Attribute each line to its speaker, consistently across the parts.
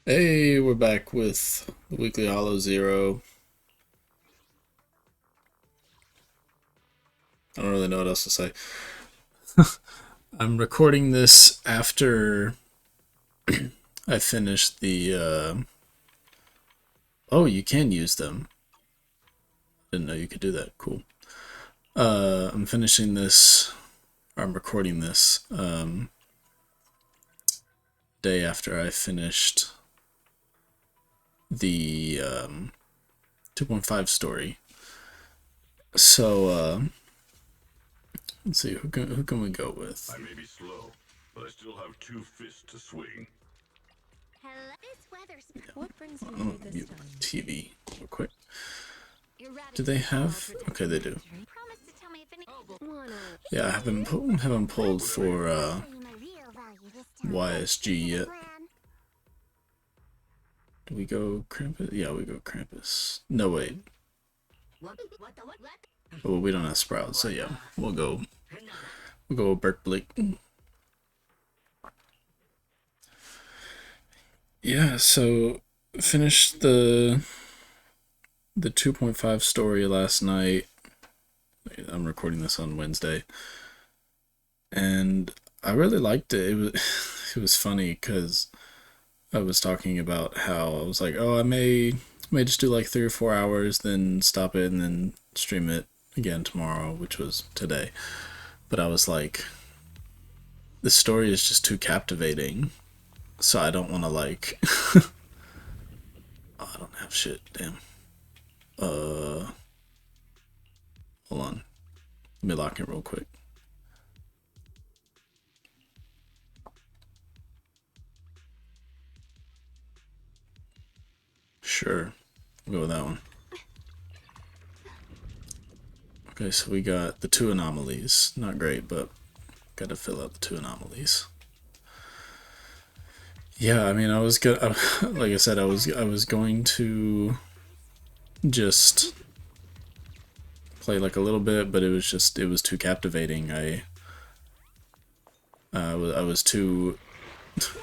Speaker 1: Hey, we're back with the weekly Hollow Zero. I don't really know what else to say. I'm recording this after I finished the. Oh, you can use them. Didn't know you could do that. Cool. I'm finishing this. Or I'm recording this day after I finished the 2.5 story. So let's see who can we go with.
Speaker 2: I may be slow, but I still have two fists to swing.
Speaker 3: Hello. This weather's
Speaker 4: What brings you
Speaker 1: I'm
Speaker 4: here
Speaker 1: gonna
Speaker 4: this
Speaker 1: mute
Speaker 4: time?
Speaker 1: my TV real quick.
Speaker 3: erratic.
Speaker 1: Do they have? Okay, they do.
Speaker 3: Promise to tell me if any.
Speaker 1: Yeah, I haven't pulled for YSG yet. Do we go Krampus? Yeah, we go Krampus. No, wait. Well, we don't have Sprout, so yeah, we'll go Berkblick. Yeah, so finished the 2.5 story last night. I'm recording this on Wednesday, and I really liked it. It was it was funny because I was talking about how I was like, oh, I may just do like 3 or 4 hours, then stop it, and then stream it again tomorrow, which was today. But I was like, the story is just too captivating, so I don't want to like. Oh, I don't have shit. Damn. Hold on. Let me lock it real quick. Sure. We'll go with that one. Okay, so we got the two anomalies. Not great, but gotta fill out the two anomalies. Yeah, I mean, I was good. Like I said, I was going to just play like a little bit, but it was too captivating. I was too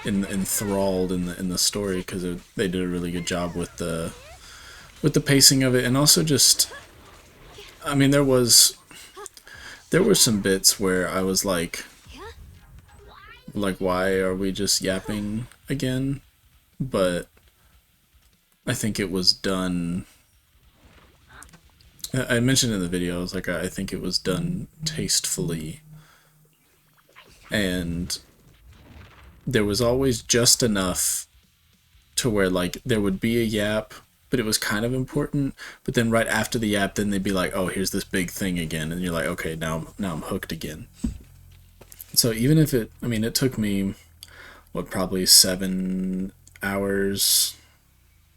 Speaker 1: enthralled in the story because they did a really good job with the pacing of it, and also just, I mean, there were some bits where I was like, why are we just yapping again? But I think it was done. I mentioned in the video, I was like, I think it was done tastefully, and there was always just enough to where like there would be a yap, but it was kind of important. But then right after the yap, then they'd be like, oh, here's this big thing again, and you're like, okay, now I'm hooked again. So even if I mean, it took me probably 7 hours.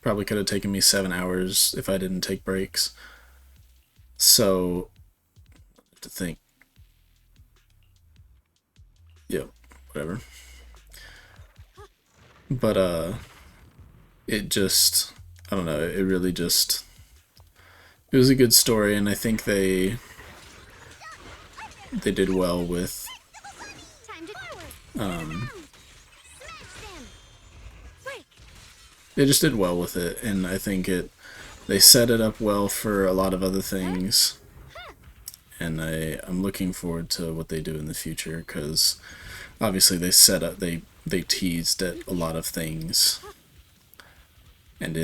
Speaker 1: Probably could have taken me 7 hours if I didn't take breaks. So to think, yep, whatever. But it just, I don't know, it really just, it was a good story, and I think they did well with they just did well with it, and I think they set it up well for a lot of other things, and I'm looking forward to what they do in the future, because obviously they teased at a lot of things, and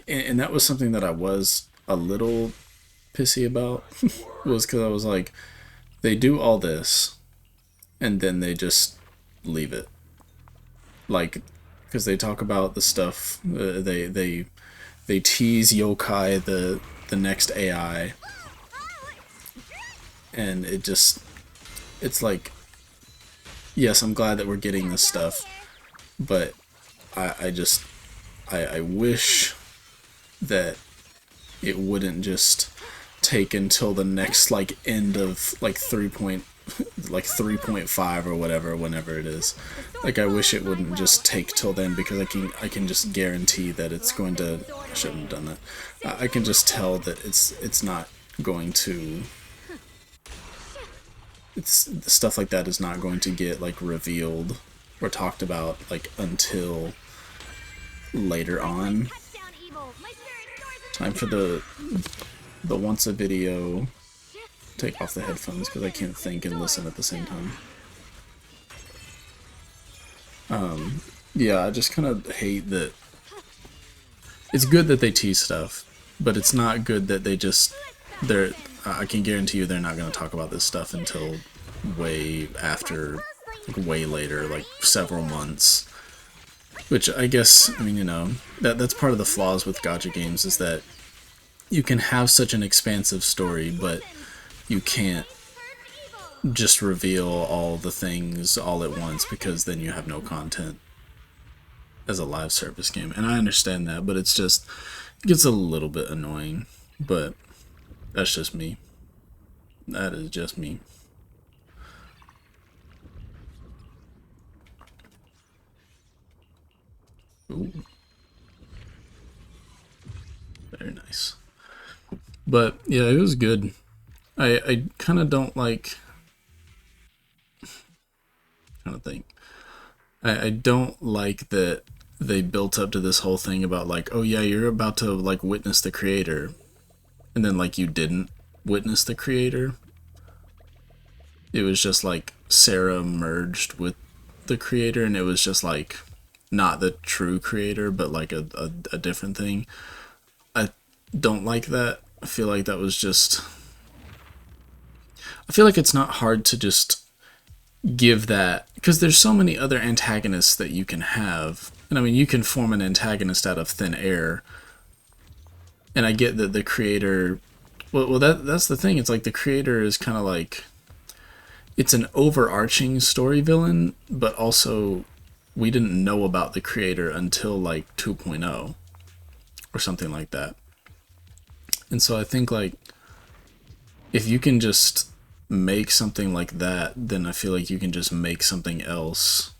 Speaker 1: and that was something that I was a little pissy about was because I was like, they do all this and then they just leave it, like, because they talk about the stuff, they tease yokai, the next AI, and it's like, yes, I'm glad that we're getting this stuff, but I wish that it wouldn't just take until the next like end of like 3.5 or whatever, whenever it is. Like, I wish it wouldn't just take till then, because I can just guarantee that it's going to. I shouldn't have done that. I can just tell that it's not going to. It's stuff like that is not going to get like revealed or talked about like until later on.
Speaker 3: Touchdown, evil. My spirit soars in
Speaker 1: Time for the once a video. Take off the headphones because I can't think and listen at the same time. Yeah, I just kind of hate that. It's good that they tease stuff, but it's not good that they just they're. I can guarantee you they're not going to talk about this stuff until way after, like way later, like several months. Which I guess, I mean, you know, that's part of the flaws with gacha games is that you can have such an expansive story, but you can't just reveal all the things all at once because then you have no content as a live service game. And I understand that, but it's just, it gets a little bit annoying. But that's just me. That is just me. Ooh. Very nice. But yeah, it was good. I kind of don't like. Trying to think. I don't like that they built up to this whole thing about like, oh yeah, you're about to like witness the creator, and then like you didn't witness the creator. It was just like Sarah merged with the creator, and it was just like not the true creator, but like a different thing. I don't like that. I feel like that was just. I feel like it's not hard to just give that, because there's so many other antagonists that you can have, and I mean you can form an antagonist out of thin air, and I get that the creator, well that's the thing, it's like the creator is kind of like, it's an overarching story villain, but also we didn't know about the creator until like 2.0 or something like that. And so I think like if you can just make something like that, then I feel like you can just make something else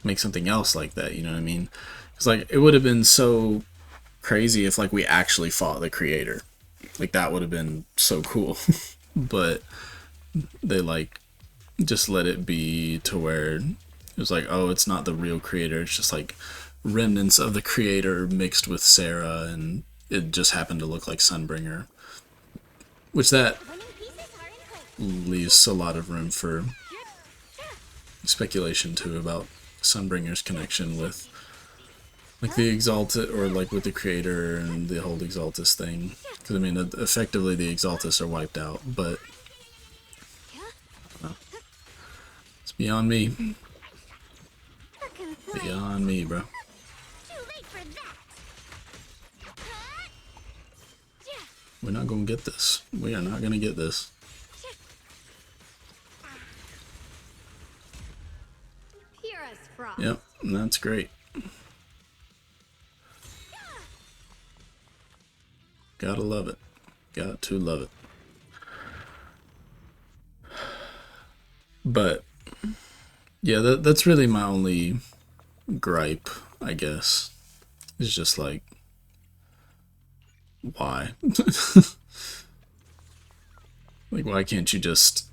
Speaker 1: like that, you know what I mean? It's like it would have been so crazy if like we actually fought the creator, like that would have been so cool. But they like just let it be to where it was like, oh, it's not the real creator, it's just like remnants of the creator mixed with Sarah, and it just happened to look like Sunbringer, which that leaves a lot of room for speculation too about Sunbringer's connection with like the Exalted, or like with the creator and the whole Exaltus thing, because I mean effectively the Exaltus are wiped out, but it's beyond me. Beyond me, bro. We're not gonna get this. We are not gonna get this. Yep, that's great. Gotta love it. Got to love it. But yeah, that's really my only gripe, I guess. It's just like, why? Like, why can't you just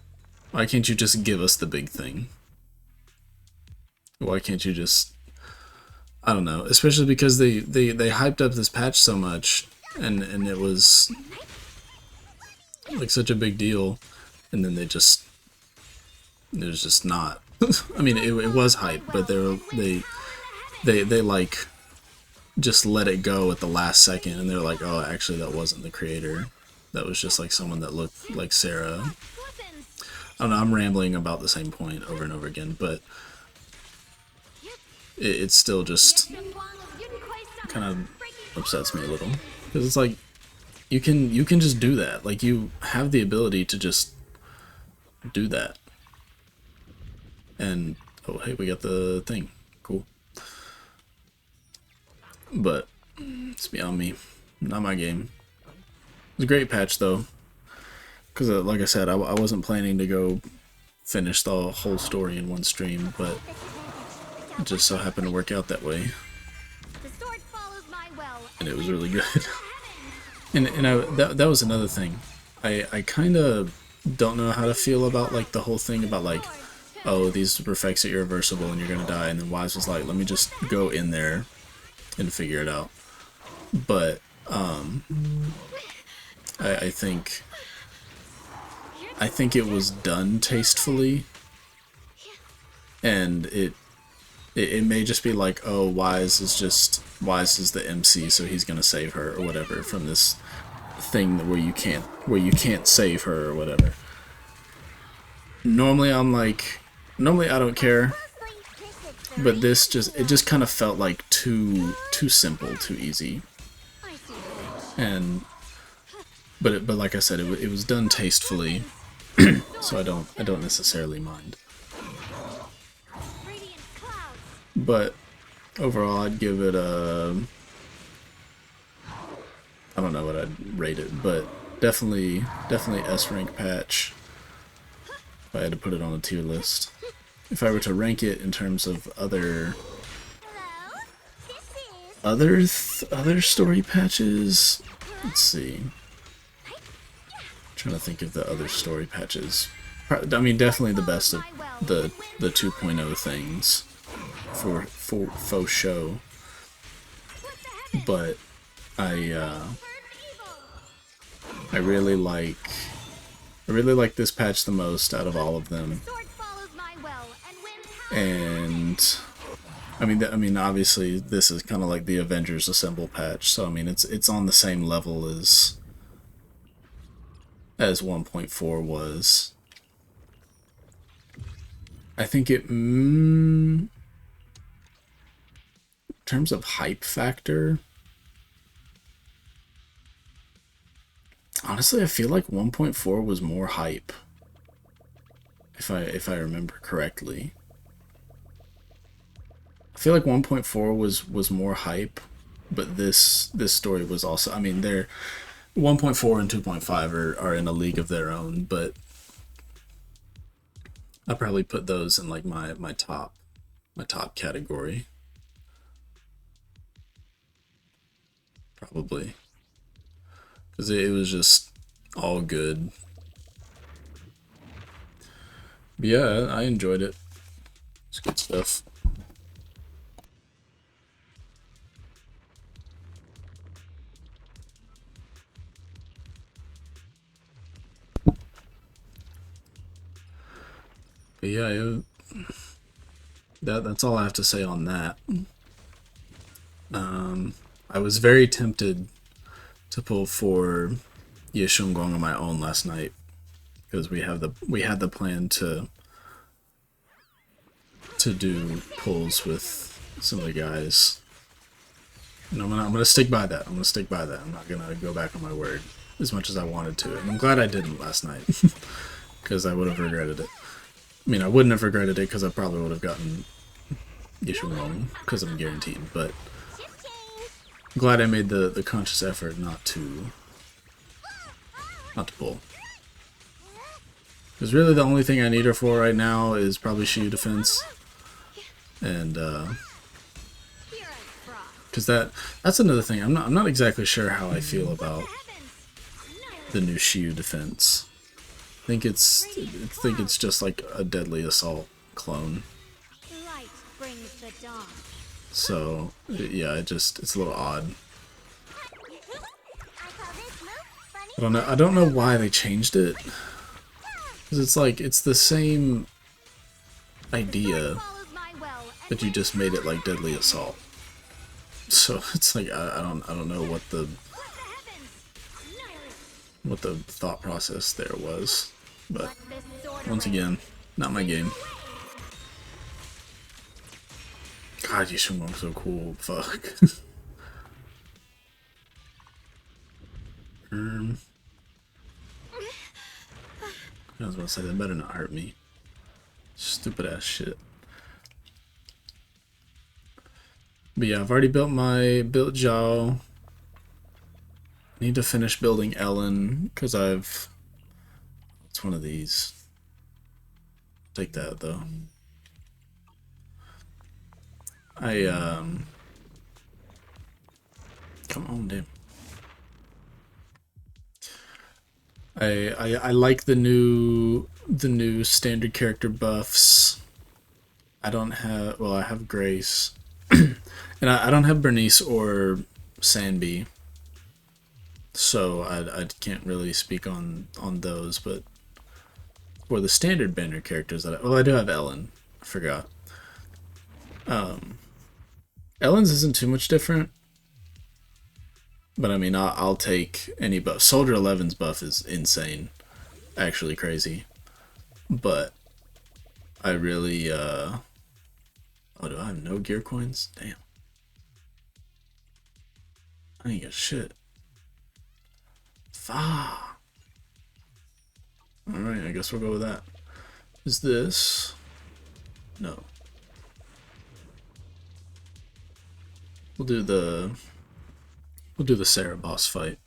Speaker 1: give us the big thing? Why can't you just, I don't know, especially because they hyped up this patch so much, and it was like such a big deal, and then there's just not. I mean, it was hype, but they like just let it go at the last second, and they're like, oh, actually that wasn't the creator, that was just like someone that looked like Sarah. I don't know, I'm rambling about the same point over and over again, but it still just kind of upsets me a little, because it's like you can just do that, like you have the ability to just do that. And oh hey, we got the thing, cool. But it's beyond me, not my game. It was a great patch though, because like I said, I wasn't planning to go finish the whole story in one stream, but it just so happened to work out that way, and it was really good. and that was another thing. I kind of don't know how to feel about like the whole thing about like, oh, these effects are irreversible and you're gonna die, and then Wise was like, let me just go in there and figure it out. But I think it was done tastefully, and it may just be like, oh, Wise is the MC, so he's gonna save her or whatever from this thing where you can't save her or whatever. Normally I don't care, but this just kind of felt like too simple, too easy, and but like I said, it was done tastefully, so I don't necessarily mind. But overall, I'd give it a, I don't know what I'd rate it, but definitely S rank patch. If I had to put it on a tier list, if I were to rank it in terms of other story patches, let's see. I'm trying to think of the other story patches. I mean, definitely the best of the 2.0 things for faux show, but I really like this patch the most out of all of them. And I mean obviously this is kind of like the Avengers Assemble patch, so I mean it's on the same level as 1.4 was. I think in terms of hype factor, honestly, I feel like 1.4 was more hype. If I remember correctly. I feel like 1.4 was more hype, but this story was also, I mean, they're 1.4 and 2.5 are in a league of their own, but I'll probably put those in like my top category. Probably. Because it was just all good. But yeah, I enjoyed it. It's good stuff. But yeah, that's all I have to say on that. I was very tempted to pull for Yeshungong on my own last night because we had the plan to do pulls with some of the guys, and I'm gonna stick by that. I'm not gonna go back on my word as much as I wanted to, and I'm glad I didn't last night because I would have regretted it. I mean, I wouldn't have regretted it because I probably would have gotten Yeshungong because I'm guaranteed, but I'm glad I made the conscious effort not to pull. Because really the only thing I need her for right now is probably Shiyu defense. And because that's another thing. I'm not exactly sure how I feel about the new Shiyu defense. I think it's just like a deadly assault clone. So yeah, it's a little odd. I don't know why they changed it. Because it's like it's the same idea, but you just made it like deadly assault. So it's like I don't know what the thought process there was, but once again, not my game. God, Yeshungong's so cool. Fuck. I was about to say that better not hurt me. Stupid ass shit. But yeah, I've already built Zhao. Need to finish building Ellen because it's one of these. Take that though. Come on, dude. I like the new standard character buffs. I don't have. Well, I have Grace, and I don't have Bernice or Sanby, so I can't really speak on those. But for the standard banner characters that I do have Ellen. I forgot. Ellen's isn't too much different, but I mean I'll take any buff. Soldier 11's buff is insane, actually crazy. But I really oh, do I have no gear coins? Damn. I ain't got shit. Fuck. Alright, I guess we'll go with that. Is this? No. We'll do the Sarah boss fight.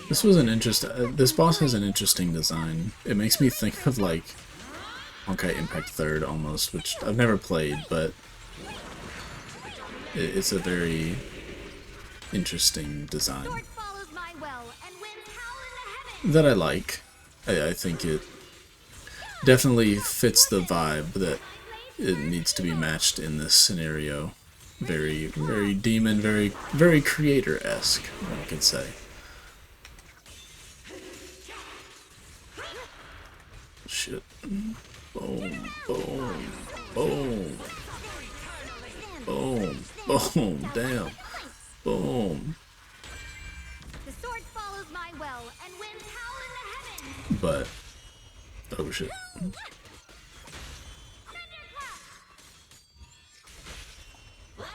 Speaker 1: This was an interesting. This boss has an interesting design. It makes me think of like Honkai Impact 3rd almost, which I've never played, but it's a very interesting design that I like. I think it definitely fits the vibe that it needs to be matched in this scenario. Very demon, very creator-esque, I could say. Shit. Boom, boom, boom. Boom, boom, damn. Boom.
Speaker 3: The sword follows my well and wins howl in the heavens.
Speaker 1: But oh shit.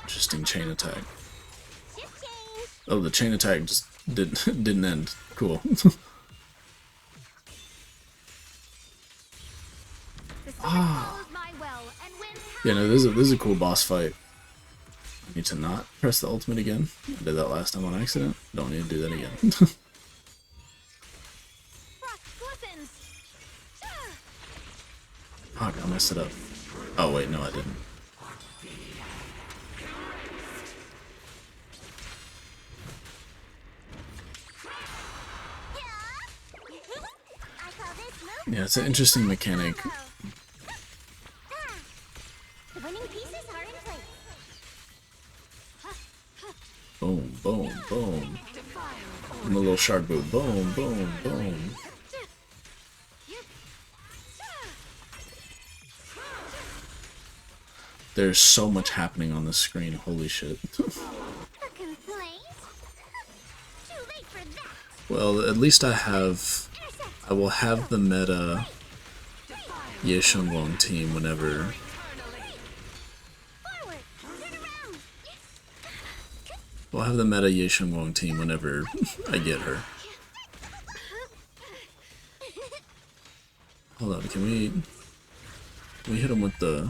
Speaker 1: Interesting chain attack. Oh, the chain attack just didn't end. Cool. Ah. Yeah, no, this is a cool boss fight. I need to not press the ultimate again. I did that last time on accident. Don't need to do that again. Fuck, I messed it up. Oh wait, no I didn't. Yeah, it's an interesting mechanic. Boom, boom, boom. And a little shark boot. Boom, boom, boom. There's so much happening on the screen. Holy shit. Well, at least I will have the meta Ye Shunglong team whenever. We'll have the meta Ye Shunglong team whenever I get her. Hold on, can we hit him with the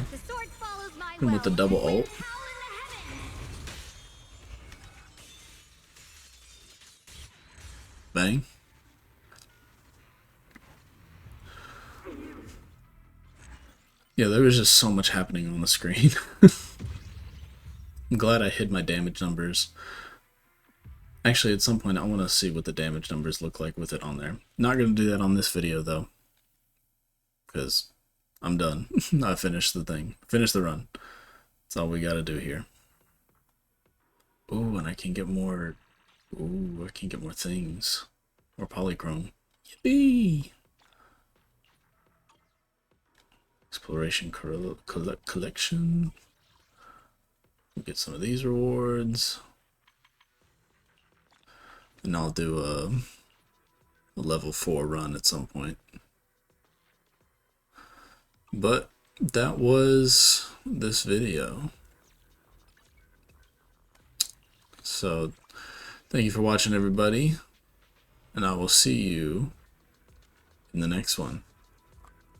Speaker 1: double ult? Bang. Yeah, there was just so much happening on the screen. I'm glad I hid my damage numbers. Actually, at some point, I want to see what the damage numbers look like with it on there. Not going to do that on this video, though. Because I'm done. I finished the thing. Finished the run. That's all we got to do here. Ooh, and I can get more... Ooh, I can get more things. More polychrome. Yippee! Exploration collection. Get some of these rewards. And I'll do a level 4 run at some point. But that was this video. So thank you for watching, everybody. And I will see you in the next one.